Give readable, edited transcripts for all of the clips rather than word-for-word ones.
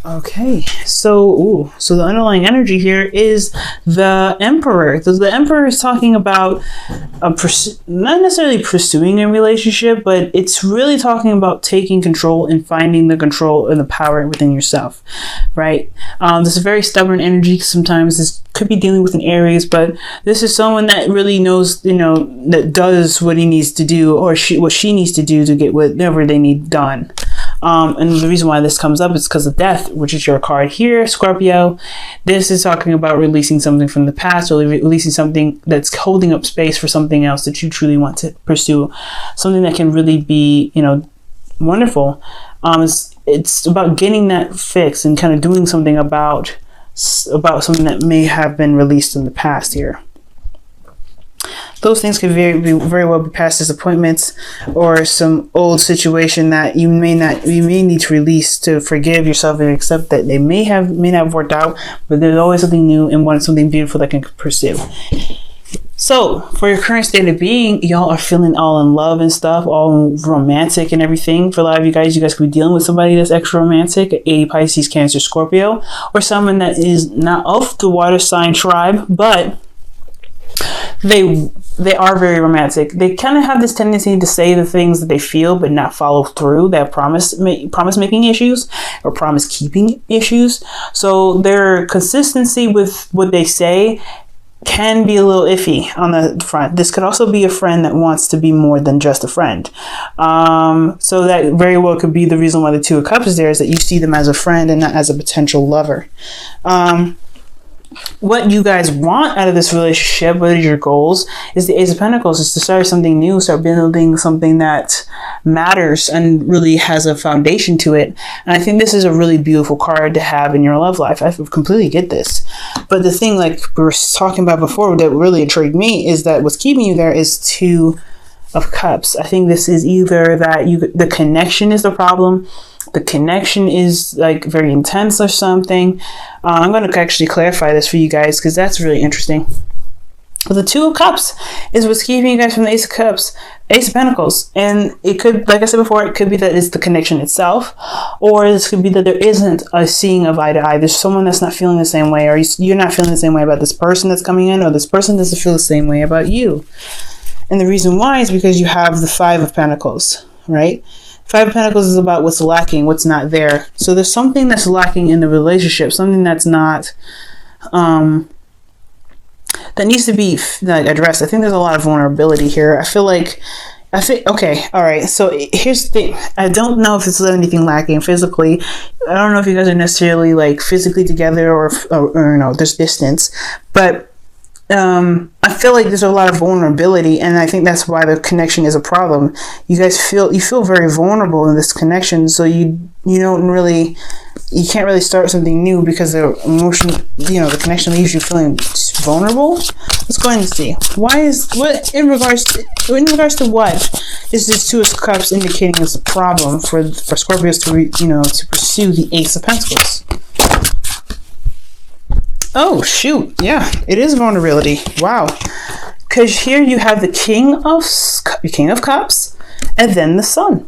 Okay, so the underlying energy here is the Emperor. The Emperor is talking about not necessarily pursuing a relationship, but it's really talking about taking control and finding the control and the power within yourself, right? This is very stubborn energy. Sometimes this could be dealing with an Aries, but this is someone that really knows, that does what he needs to do, or what she needs to do to get whatever they need done. And the reason why this comes up is because of death, which is your card here, Scorpio. This is talking about releasing something from the past, or releasing something that's holding up space for something else that you truly want to pursue. Something that can really be, wonderful. It's about getting that fixed and kind of doing something about something that may have been released in the past here. Those things could very well be past disappointments, or some old situation that you may need to release to forgive yourself and accept that they may not have worked out, but there's always something new and something beautiful that can pursue. So for your current state of being, y'all are feeling all in love and stuff, all romantic and everything. For a lot of you guys could be dealing with somebody that's extra romantic, a Pisces, Cancer, Scorpio, or someone that is not of the water sign tribe, but they are very romantic. They kind of have this tendency to say the things that they feel but not follow through. They have promise making issues or promise keeping issues. So their consistency with what they say can be a little iffy on the front. This could also be a friend that wants to be more than just a friend. So that very well could be the reason why the Two of Cups is there, is that you see them as a friend and not as a potential lover. What you guys want out of this relationship, what are your goals, is the Ace of Pentacles, is to start something new, start building something that matters and really has a foundation to it. And I think this is a really beautiful card to have in your love life. I completely get this. But the thing, like we were talking about before, that really intrigued me is that what's keeping you there is Two of Cups. I think this is either that the connection is the problem. The connection is like very intense or something. I'm going to actually clarify this for you guys because that's really interesting. But the Two of Cups is what's keeping you guys from the Ace of Cups, Ace of Pentacles. And it could, like I said before, it could be that it's the connection itself, or this could be that there isn't a seeing of eye to eye. There's someone that's not feeling the same way, or you're not feeling the same way about this person that's coming in, or this person doesn't feel the same way about you. And the reason why is because you have the Five of Pentacles, right? Five of Pentacles is about what's lacking, what's not there. So there's something that's lacking in the relationship, something that's not, that needs to be addressed. I think there's a lot of vulnerability here. Okay, all right. So here's the thing. I don't know if it's anything lacking physically. I don't know if you guys are necessarily like physically together or there's distance, but I feel like there's a lot of vulnerability, and I think that's why the connection is a problem. You feel very vulnerable in this connection, so you can't really start something new because the emotion, the connection leaves you feeling vulnerable. Let's go ahead and see. In regards to what is this Two of Cups indicating is a problem for Scorpios to pursue the Ace of Pentacles? Oh, shoot. Yeah, it is vulnerability. Wow. Because here you have the King of Cups and then the Sun.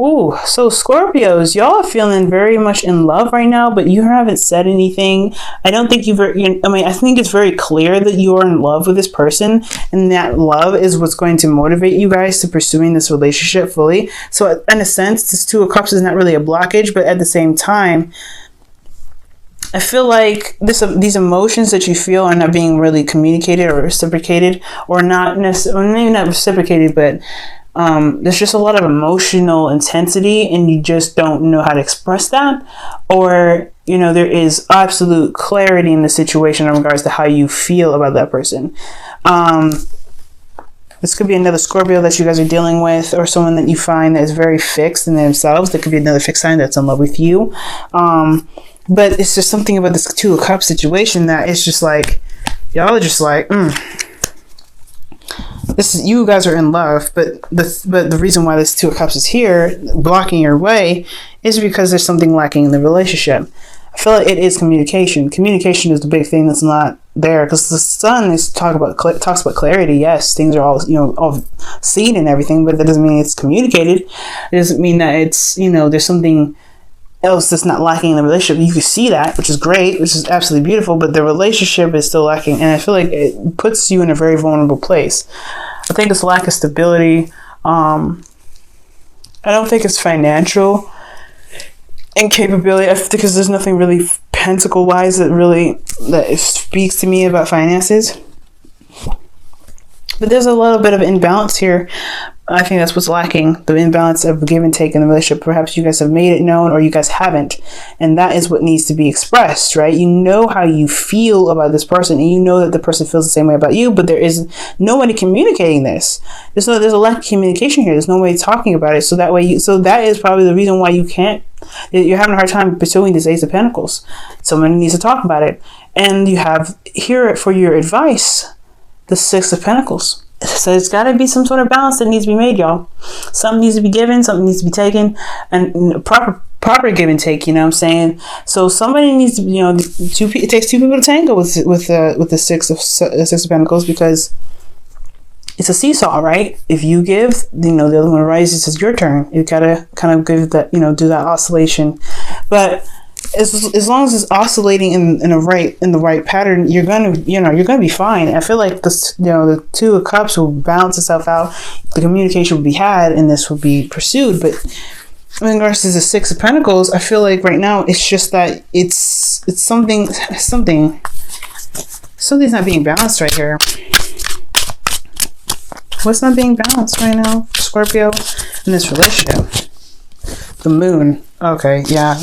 Ooh, so Scorpios, y'all are feeling very much in love right now, but you haven't said anything. I don't think I think it's very clear that you are in love with this person, and that love is what's going to motivate you guys to pursuing this relationship fully. So in a sense, this Two of Cups is not really a blockage, but at the same time, I feel like these emotions that you feel are not being really communicated or reciprocated, or not necessarily, maybe not reciprocated, but there's just a lot of emotional intensity and you just don't know how to express that, or there is absolute clarity in the situation in regards to how you feel about that person. This could be another Scorpio that you guys are dealing with, or someone that you find that is very fixed in themselves. There could be another fixed sign that's in love with you. But it's just something about this Two of Cups situation that it's just like, y'all are just like, you guys are in love, but the reason why this Two of Cups is here blocking your way is because there's something lacking in the relationship. I feel like it is communication. Communication is the big thing that's not there, because the sun talks about clarity. Yes, things are all, all seen and everything, but that doesn't mean it's communicated. It doesn't mean that it's, there's something else that's not lacking in the relationship. You can see that, which is great, which is absolutely beautiful, but the relationship is still lacking, and I feel like it puts you in a very vulnerable place. I think it's lack of stability. I don't think it's financial incapability, because there's nothing really pentacle wise that speaks to me about finances. But there's a little bit of imbalance here. I think that's what's lacking, the imbalance of give and take in the relationship. Perhaps you guys have made it known, or you guys haven't. And that is what needs to be expressed, right? You know how you feel about this person, and you know that the person feels the same way about you, but there is nobody communicating this. There's a lack of communication here. There's no way talking about it. So that is probably the reason why you're having a hard time pursuing this Ace of Pentacles. Someone needs to talk about it. And you have here for your advice, the Six of Pentacles. So it's got to be some sort of balance that needs to be made, y'all. Something needs to be given, something needs to be taken, and proper give and take. You know what I'm saying? So somebody needs to, it takes two people to tango with the Six of Pentacles, because it's a seesaw, right? If you give, the other one rises. It's your turn. You gotta kind of give that, do that oscillation, but as long as it's oscillating in the right pattern, you're gonna be fine. I feel like the Two of Cups will balance itself out. The communication will be had, and this will be pursued. But in regards to the Six of Pentacles, I feel like right now it's just that it's something's not being balanced right here. What's not being balanced right now, Scorpio, in this relationship? The Moon. Okay, yeah.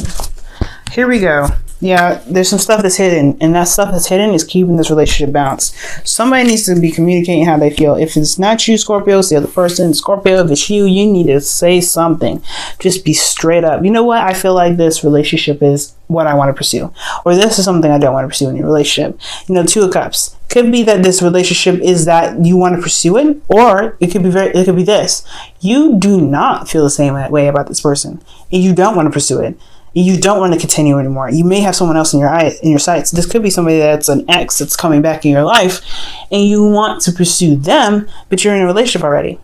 Here we go. Yeah, there's some stuff that's hidden, and that stuff that's hidden is keeping this relationship balanced. Somebody needs to be communicating how they feel. If it's not you, Scorpio, it's the other person. Scorpio, if it's you, you need to say something. Just be straight up. You know what? I feel like this relationship is what I want to pursue, or this is something I don't want to pursue in your relationship. Two of Cups. Could be that this relationship is that you want to pursue it, or it could be this. You do not feel the same way about this person, and you don't want to pursue it. You don't want to continue anymore. You may have someone else in your sights. This could be somebody that's an ex that's coming back in your life, and you want to pursue them, but you're in a relationship already.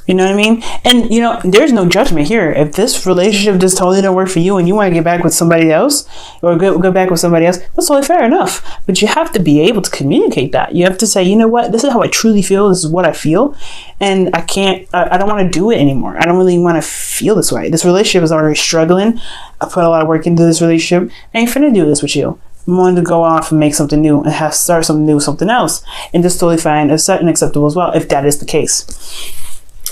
You know what I mean? And, there's no judgment here. If this relationship just totally don't work for you and you want to get back with somebody else, or go back with somebody else, that's totally fair enough. But you have to be able to communicate that. You have to say, you know what? This is how I truly feel. This is what I feel. And I don't want to do it anymore. I don't really want to feel this way. This relationship is already struggling. I put a lot of work into this relationship. I ain't finna do this with you. I'm wanting to go off and make something new and start something new, something else. And that's totally fine and acceptable as well, if that is the case.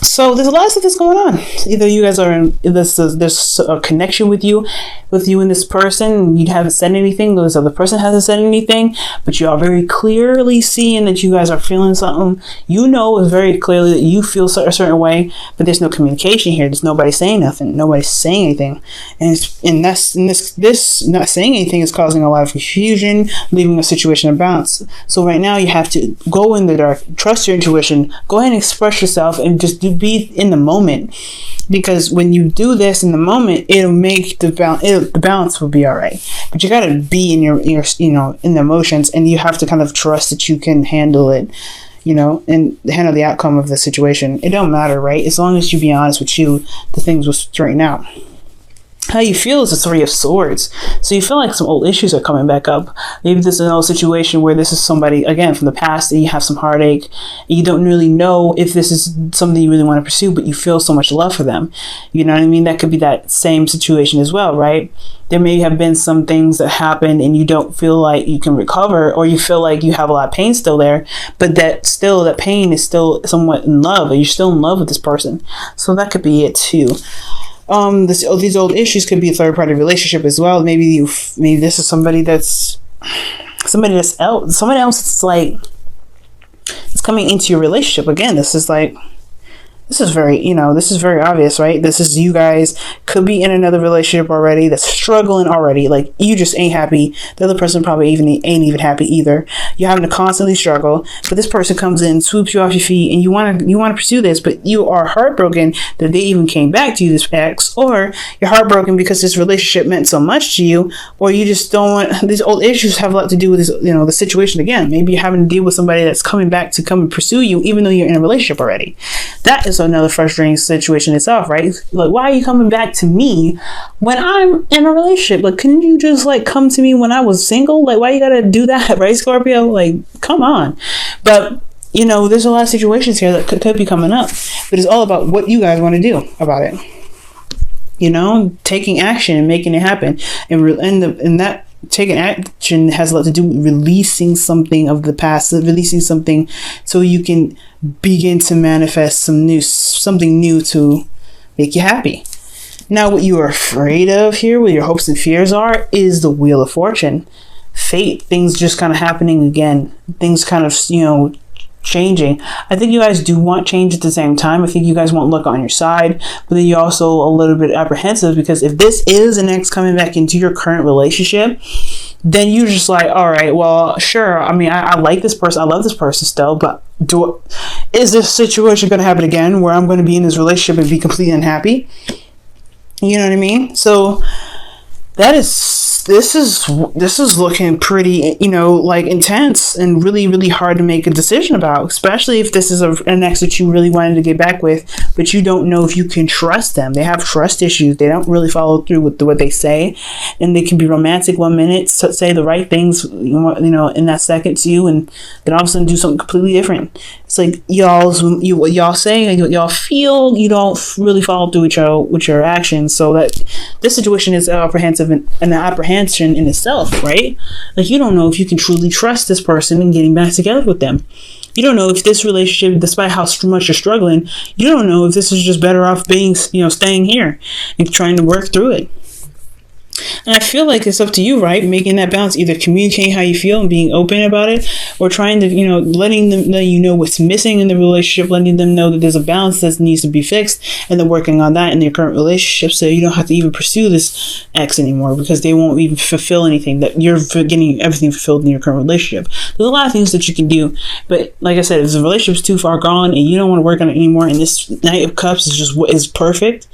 So there's a lot of stuff that's going on. Either you guys are there's a connection with you and this person. You haven't said anything. This other person hasn't said anything, but you are very clearly seeing that you guys are feeling something. Very clearly that you feel a certain way, but there's no communication here. There's nobody saying nothing. Nobody's saying anything, and this not saying anything is causing a lot of confusion, leaving a situation of balance. So right now you have to go in the dark, trust your intuition, go ahead and express yourself, and just be in the moment, because when you do this in the moment, it'll make the balance will be all right. But you got to be in your in the emotions, and you have to kind of trust that you can handle it, and handle the outcome of the situation. It don't matter, right? As long as you be honest with you, the things will straighten out. How you feel is the Three of Swords. So you feel like some old issues are coming back up. Maybe this is an old situation where this is somebody, again, from the past, and you have some heartache. And you don't really know if this is something you really want to pursue, but you feel so much love for them. You know what I mean? That could be that same situation as well, right? There may have been some things that happened and you don't feel like you can recover, or you feel like you have a lot of pain still there, but that pain is still somewhat in love, or you're still in love with this person. So that could be it too. These old issues could be a third party relationship as well. Maybe this is somebody else. Someone else. It's like it's coming into your relationship again. This is this is very, this is very obvious, right? This is, you guys could be in another relationship already that's struggling already. Like, you just ain't happy. The other person probably ain't even happy either. You're having to constantly struggle, but this person comes in, swoops you off your feet, and you want to pursue this, but you are heartbroken that they even came back to you, this ex, or you're heartbroken because this relationship meant so much to you, or you just don't want, these old issues have a lot to do with this, the situation again. Maybe you're having to deal with somebody that's coming back to come and pursue you, even though you're in a relationship already. That is another frustrating situation itself, right? Like, why are you coming back to me when I'm in a relationship? Like, couldn't you just like come to me when I was single? Like, why you gotta do that, right, Scorpio? Like, come on. But there's a lot of situations here that could be coming up, but it's all about what you guys want to do about it. Taking action and making it happen, and that taking action has a lot to do with releasing something of the past, releasing something so you can begin to manifest something new to make you happy. Now, what you are afraid of here, what your hopes and fears are, is the Wheel of Fortune. Fate, things just kind of happening again, things kind of, changing. I think you guys do want change at the same time. I think you guys want luck on your side, but then you're also a little bit apprehensive, because if this is an ex coming back into your current relationship, then you're just like, all right, well, sure. I mean, I like this person. I love this person still, but is this situation going to happen again where I'm going to be in this relationship and be completely unhappy? You know what I mean? So this is looking pretty, like intense and really, really hard to make a decision about, especially if this is an ex that you really wanted to get back with, but you don't know if you can trust them. They have trust issues. They don't really follow through with what they say, and they can be romantic 1 minute, say the right things, in that second to you, and then all of a sudden do something completely different. It's like what y'all say and what y'all feel, you don't really follow through with your actions. So that this situation is apprehensive and an apprehension in itself, right? Like, you don't know if you can truly trust this person and getting back together with them. You don't know if this relationship, despite how much you're struggling, you don't know if this is just better off being, staying here and trying to work through it. And I feel like it's up to you, right? Making that balance, either communicating how you feel and being open about it, or trying to, letting them know what's missing in the relationship, letting them know that there's a balance that needs to be fixed, and then working on that in your current relationship, so you don't have to even pursue this ex anymore, because they won't even fulfill anything, that you're getting everything fulfilled in your current relationship. There's a lot of things that you can do, but like I said, if the relationship's too far gone and you don't want to work on it anymore, and this Knight of Cups is just what is perfect,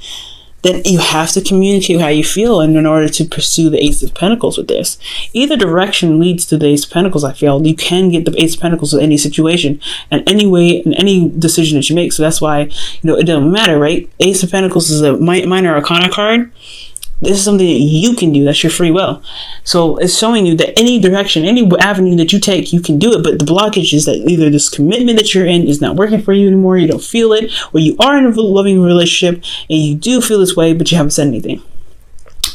then you have to communicate how you feel, and in order to pursue the Ace of Pentacles with this. Either direction leads to the Ace of Pentacles, I feel. You can get the Ace of Pentacles in any situation, and any way, in any decision that you make. So that's why, it doesn't matter, right? Ace of Pentacles is a minor arcana card. This is something that you can do. That's your free will. So it's showing you that any direction, any avenue that you take, you can do it. But the blockage is that either this commitment that you're in is not working for you anymore, you don't feel it, or you are in a loving relationship and you do feel this way, but you haven't said anything.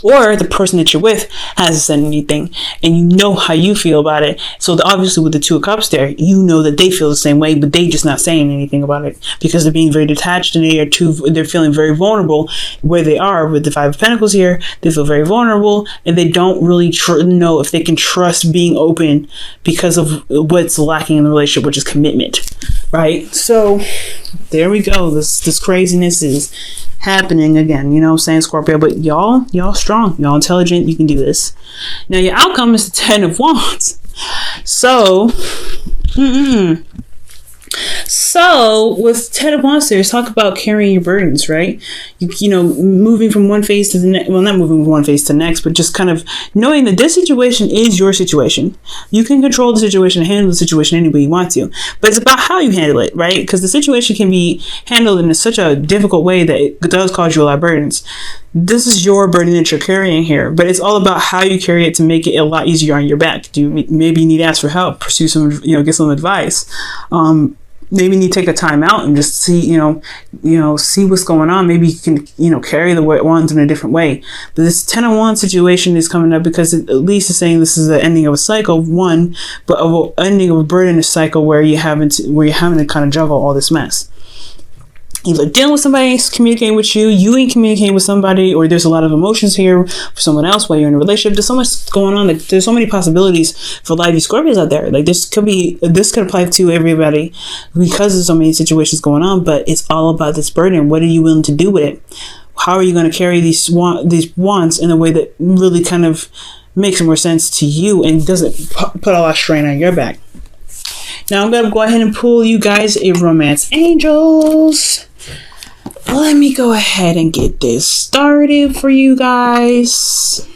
Or the person that you're with hasn't said anything, and you know how you feel about it. So obviously with the Two of Cups there, you know that they feel the same way, but they just not saying anything about it because they're being very detached, and they're feeling very vulnerable where they are. With the Five of Pentacles here, they feel very vulnerable, and they don't really know if they can trust being open because of what's lacking in the relationship, which is commitment, right? So there we go. This craziness is happening again, you know what I'm saying, Scorpio? But y'all strong, y'all intelligent, you can do this. Now your outcome is the Ten of Wands. So So with Ten of Wands there, talk about carrying your burdens, right? You know, moving from one phase to the next. Well, not moving from one phase to the next, but just kind of knowing that this situation is your situation. You can control the situation and handle the situation any way you want to, but it's about how you handle it, right? Because the situation can be handled in such a difficult way that it does cause you a lot of burdens. This is your burden that you're carrying here, but it's all about how you carry it to make it a lot easier on your back. Maybe you need to ask for help, pursue some, get some advice. Maybe you need to take a time out and just see, see what's going on. Maybe you can, carry the wands in a different way. But this 10 of Wands situation is coming up because at least it's saying this is the ending of a cycle, one, but of ending of a burden cycle where you're having to kind of juggle all this mess. either dealing with somebody communicating with you, you ain't communicating with somebody, or there's a lot of emotions here for someone else while you're in a relationship. There's so much going on. Like, there's so many possibilities for a lot of these Scorpios out there. Like, this could apply to everybody because there's so many situations going on, but it's all about this burden. What are you willing to do with it? How are you going to carry these wants in a way that really kind of makes more sense to you and doesn't put a lot of strain on your back? Now I'm going to go ahead and pull you guys a romance angels. Let me go ahead and get this started for you guys.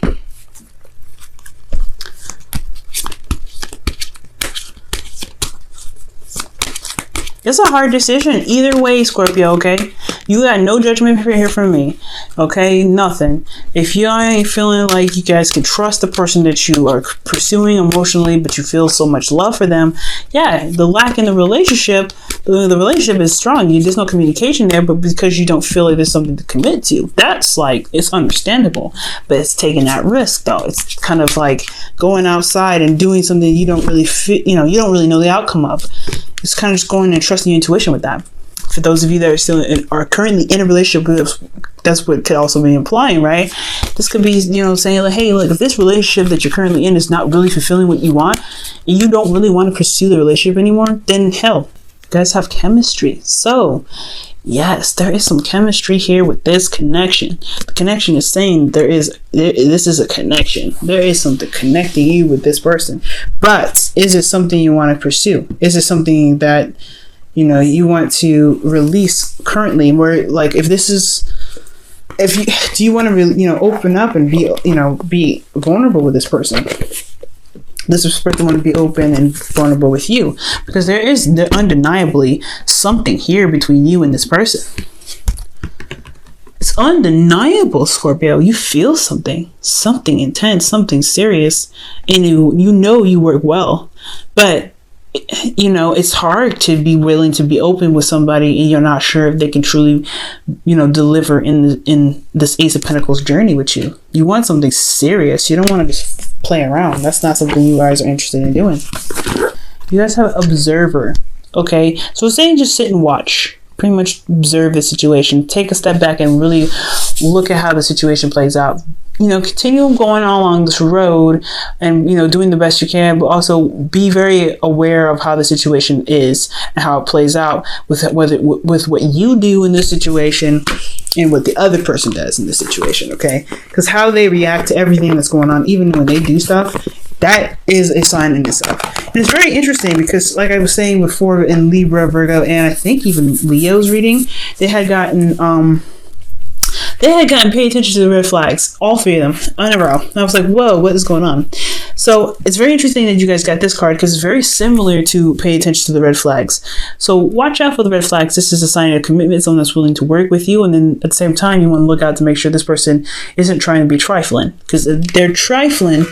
It's a hard decision either way, Scorpio, okay? You got no judgment here from me, okay? Nothing. If you ain't feeling like you guys can trust the person that you are pursuing emotionally, but you feel so much love for them, yeah, the lack in the relationship is strong. There's no communication there, but because you don't feel like there's something to commit to, that's like, it's understandable. But it's taking that risk, though. It's kind of like going outside and doing something you don't really you don't really know the outcome of. It's kind of just going and trusting your intuition with that. For those of you that are currently in a relationship, that's what could also be implying, right? This could be, saying like, hey, look, if this relationship that you're currently in is not really fulfilling what you want, and you don't really want to pursue the relationship anymore, then hell, you guys have chemistry. So yes, there is some chemistry here with this connection. The connection is saying this is a connection. There is something connecting you with this person. But is it something you want to pursue? Is it something that, you want to release currently? Where, like, do you want to really, open up and be vulnerable with this person? This person want to be open and vulnerable with you, because there is undeniably something here between you and this person. It's undeniable, Scorpio. You feel something intense, something serious, and you work well, but it's hard to be willing to be open with somebody and you're not sure if they can truly, deliver in this Ace of Pentacles journey with you. You want something serious. You don't want to just play around. That's not something you guys are interested in doing. You guys have Observer. Okay, so it's saying just sit and watch. Pretty much observe the situation. Take a step back and really look at how the situation plays out. Continue going along this road and, doing the best you can, but also be very aware of how the situation is and how it plays out with what you do in this situation and what the other person does in this situation, okay? Because how they react to everything that's going on, even when they do stuff, that is a sign in itself. And it's very interesting because, like I was saying before, in Libra, Virgo, and I think even Leo's reading, they had gotten pay attention to the red flags, all three of them, in a row. And I was like, whoa, what is going on? So it's very interesting that you guys got this card because it's very similar to pay attention to the red flags. So watch out for the red flags. This is a sign of commitment, someone that's willing to work with you. And then at the same time, you want to look out to make sure this person isn't trying to be trifling, because if they're trifling,